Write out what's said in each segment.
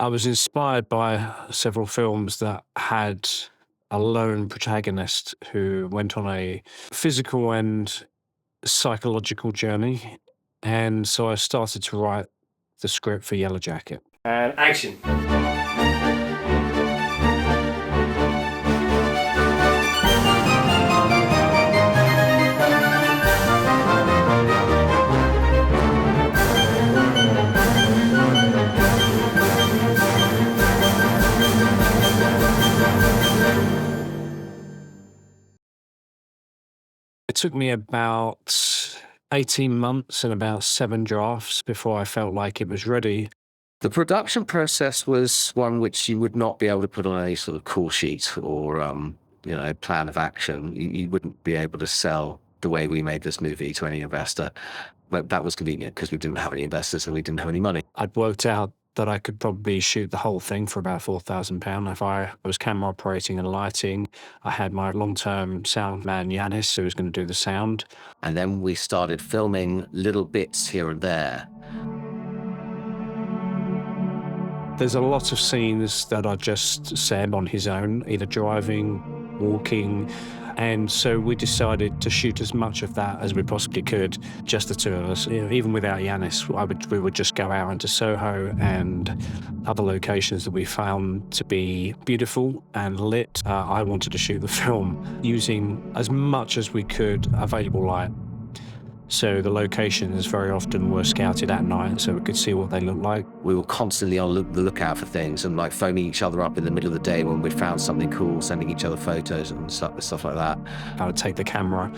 I was inspired by several films that had a lone protagonist who went on a physical and psychological journey. And so I started to write the script for Yellow Jacket. And action. It took me about 18 months and about 7 drafts before I felt like it was ready. The production process was one which you would not be able to put on any sort of call sheet or, plan of action. You wouldn't be able to sell the way we made this movie to any investor. But that was convenient because we didn't have any investors and we didn't have any money. I'd worked out that I could probably shoot the whole thing for about £4,000. If I was camera operating and lighting, I had my long-term sound man, Yanis, who was going to do the sound. And then we started filming little bits here and there. There's a lot of scenes that are just Seb on his own, either driving, walking, and so we decided to shoot as much of that as we possibly could, just the two of us. Even without Yanis, we would just go out into Soho and other locations that we found to be beautiful and lit. I wanted to shoot the film using as much as we could available light. So the locations very often were scouted at night so we could see what they looked like. We were constantly on the lookout for things and like phoning each other up in the middle of the day when we'd found something cool, sending each other photos and stuff like that. I would take the camera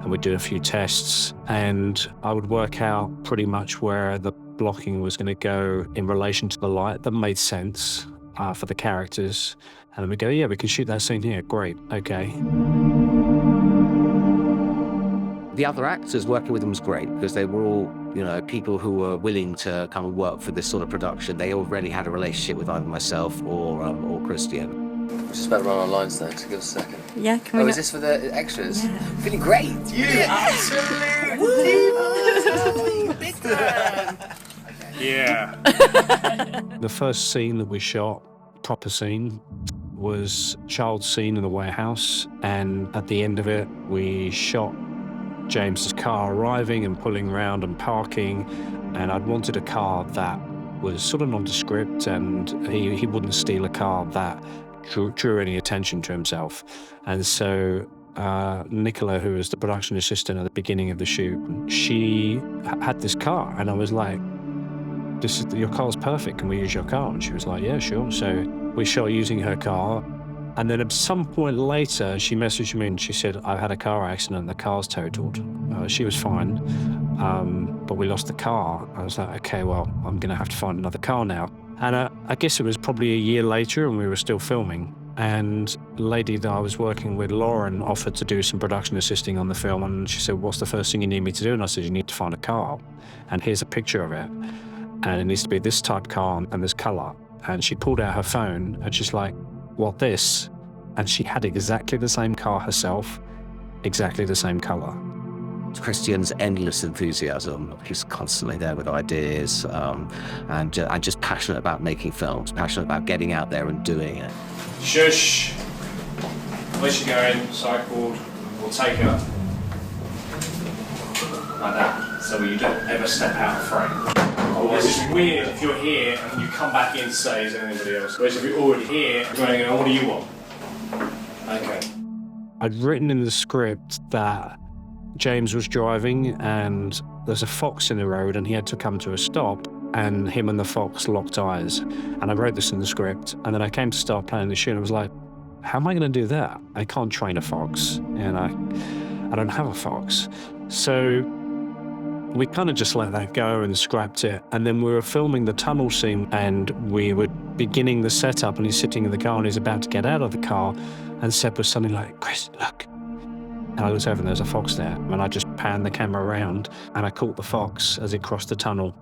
and we'd do a few tests and I would work out pretty much where the blocking was going to go in relation to the light that made sense for the characters. And then we'd go, yeah, we can shoot that scene here. Great, okay. The other actors working with them was great because they were all, people who were willing to come and work for this sort of production. They already had a relationship with either myself or Christian. We're just about to run our lines now, so give us a second. Yeah, can we? Oh, is this for the extras? Yeah. Feeling great. Absolutely. Big time. Yeah. The first scene that we shot, proper scene, was child's scene in the warehouse. And at the end of it, we shot James's car arriving and pulling around and parking, and I'd wanted a car that was sort of nondescript and he wouldn't steal a car that drew any attention to himself. And so Nicola, who was the production assistant at the beginning of the shoot, she had this car and I was like, your car's perfect, can we use your car? And she was like, yeah, sure. So we shot using her car. And then at some point later, she messaged me and she said, I've had a car accident and the car's totaled. She was fine, but we lost the car. I was like, okay, well, I'm going to have to find another car now. And I guess it was probably a year later and we were still filming. And the lady that I was working with, Lauren, offered to do some production assisting on the film. And she said, what's the first thing you need me to do? And I said, you need to find a car. And here's a picture of it. And it needs to be this type car and this color. And she pulled out her phone and she's like, what this? And she had exactly the same car herself, exactly the same color. Christian's endless enthusiasm. He's constantly there with ideas and just passionate about making films, passionate about getting out there and doing it. Shush. Where's she going? Cycled. We'll take her. Like that. So you don't ever step out of frame. Otherwise it's weird if you're here and you come back in to say, is there anybody else? Whereas if you're already here, you're going, what do you want? Okay. I'd written in the script that James was driving and there's a fox in the road and he had to come to a stop and him and the fox locked eyes. And I wrote this in the script and then I came to start playing the shoot and I was like, how am I going to do that? I can't train a fox and I don't have a fox. So we kind of just let that go and scrapped it. And then we were filming the tunnel scene and we were beginning the setup and he's sitting in the car and he's about to get out of the car. And Seb was suddenly like, Chris, look. And I looked over and there's a fox there. And I just panned the camera around and I caught the fox as it crossed the tunnel.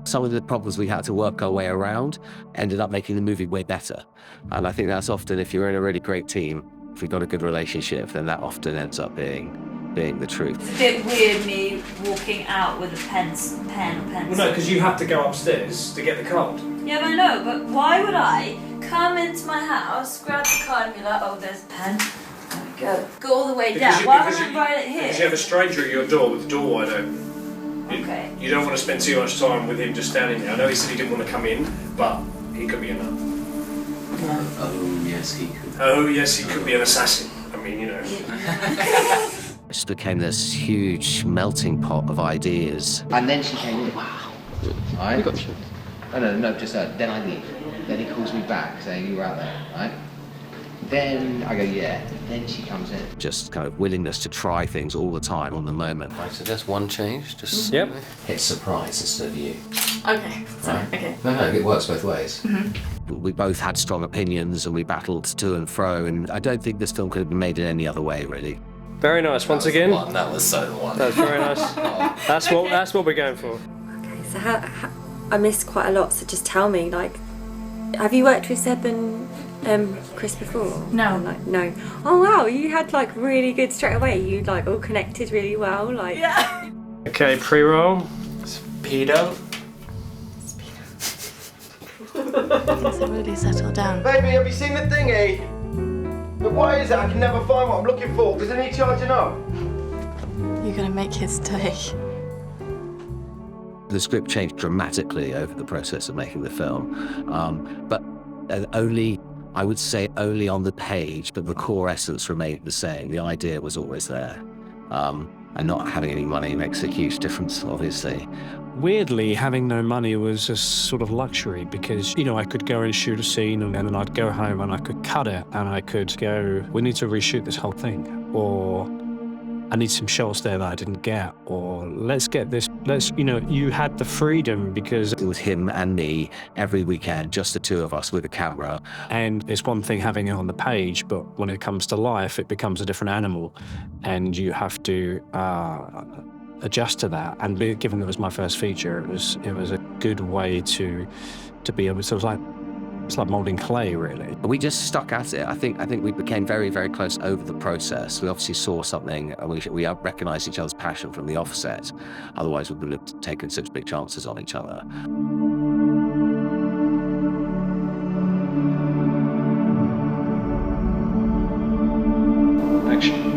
Some of the problems we had to work our way around ended up making the movie way better. And I think that's often, if you're in a really great team, if you've got a good relationship, then that often ends up being the truth. It's a bit weird me walking out with a pen or pencil. Well, no, because you have to go upstairs to get the card. Yeah, I know, but why would I come into my house, grab the card and be like, oh, there's a pen, there we go all the way down. Why would I write it here? Because you have a stranger at your door with the door wide open. Okay. You don't want to spend too much time with him just standing there. I know he said he didn't want to come in, but he could be a nut. Oh, yes, he could. Oh, yes, he could be an assassin. I mean, you know. It just became this huge melting pot of ideas. And then she came in. Wow. Right? You got shit. Oh, no, just her. Then I leave. Then he calls me back saying you were out there, right? Then I go, yeah. Then she comes in. Just kind of willingness to try things all the time on the moment. Right, so that's one change. Just hit surprise instead of you. Okay, sorry, Right? okay. No, it works both ways. We both had strong opinions and we battled to and fro, and I don't think this film could have been made in any other way, really. Very nice, once again. That was so the one. That was very nice. That's what we're going for. Okay, so I missed quite a lot, so just tell me, like, have you worked with Seb and Chris before? No. No. Oh wow, you had like really good straight away. You like all connected really well, like. Yeah. Okay, pre-roll. Speedo. So really settle down. Baby, have you seen the thingy? But why is it I can never find what I'm looking for? There's any charging up? You're gonna make his day. The script changed dramatically over the process of making the film, but only, I would say, only on the page, but the core essence remained the same. The idea was always there, and not having any money makes a huge difference, obviously. Weirdly, having no money was a sort of luxury because, you know, I could go and shoot a scene and then I'd go home and I could cut it and I could go, we need to reshoot this whole thing, or I need some shots there that I didn't get, or let's get this, you know, you had the freedom because It was him and me every weekend, just the two of us with a camera. and it's one thing having it on the page, but when it comes to life, it becomes a different animal and you have to adjust to that. And given it was my first feature, it was a good way to be able to, it's like molding clay, really. We just stuck at it. I think we became very, very close over the process. We obviously saw something, and we recognized each other's passion from the offset. Otherwise, we wouldn't have taken such big chances on each other. Action.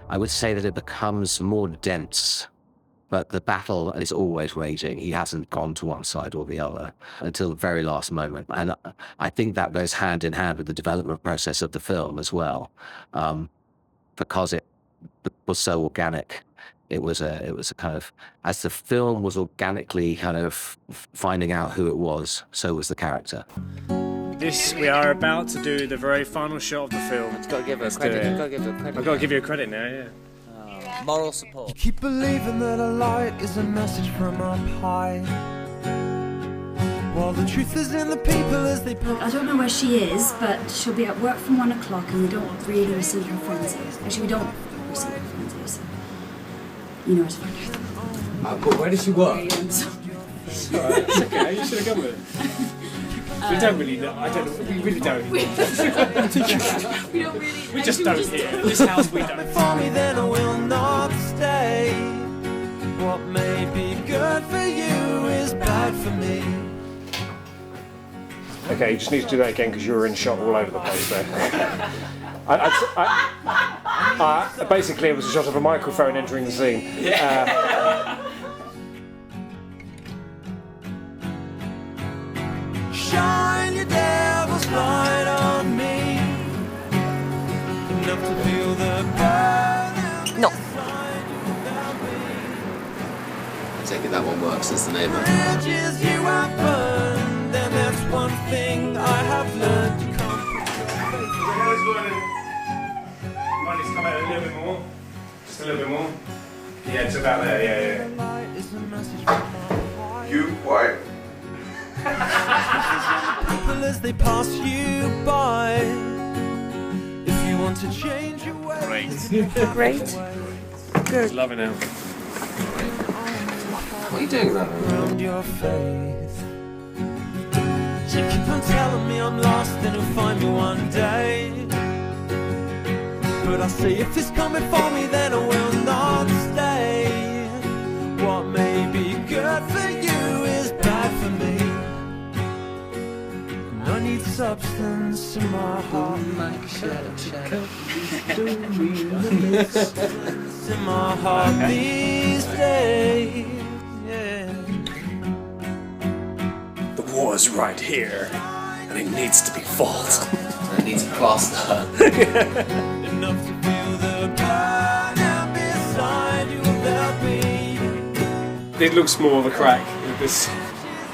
I would say that it becomes more dense, but the battle is always raging. He hasn't gone to one side or the other until the very last moment. And I think that goes hand in hand with the development process of the film as well, because it was so organic. It was a kind of, as the film was organically kind of finding out who it was, so was the character. We are about to do the very final shot of the film. It's got to give her Let's credit. do it. You've got to give her credit. I've got to give you a credit now, yeah. Moral support. Keep believing that a light is a message from up high. While the truth is in the people as they I don't know where she is, but she'll be at work from 1 o'clock and we don't really receive her phones here. Actually, we don't receive her phones here, so you know where to find her. But where does she work? It's alright, it's okay, you should have gone with it. We don't really know, I don't know, we really don't. We don't really. We just don't here. This house we don't. For me, then I will not stay. What may be good for you is bad for me. Okay, you just need to do that again because you were in shot all over the place there. Basically, it was a shot of a microphone entering the scene. Shine your devil's light on me. Enough to feel the burn. No. I take it that one works as the neighbour. Bridges you have burned, and that's one thing I have learned. You can't Might need to come out a little bit more. Just a little bit more. Yeah, it's about there, yeah. light is a message from up high. You quiet. People as they pass you by. If you want to change your ways. Great. Good. Loving it. What are you doing around Around your faith. You keep on telling me I'm lost and you'll find me one day. But I say if it's coming for me, then I will not stay. What may be good for you is bad for me. And I need substance in my heart. In my heart these days. Yeah. The war's right here, and it needs to be fought. It needs a plaster. Enough to feel the burn and beside you there'll be. It looks more of a crack with this.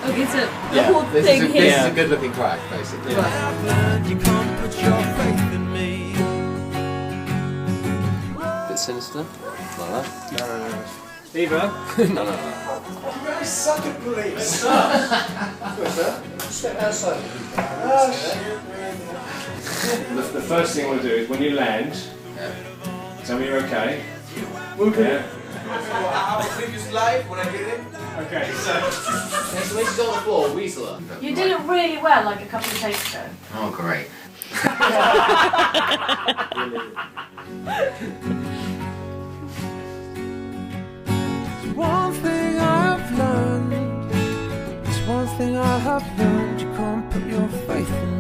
Okay, so the Yeah, whole This thing is here. a good looking crack, basically. I've learned you can't put your faith in me. Bit sinister. Like that. Eva? No. The first thing I want to do is when you land, tell me you're okay. Okay. Our previous life when I get in. Okay, so. Yeah, so when she's on the floor, weasel her. You did it really well, like a couple of takes ago. Oh, great. One thing I've learned. There's one thing I have learned. You can't put your faith in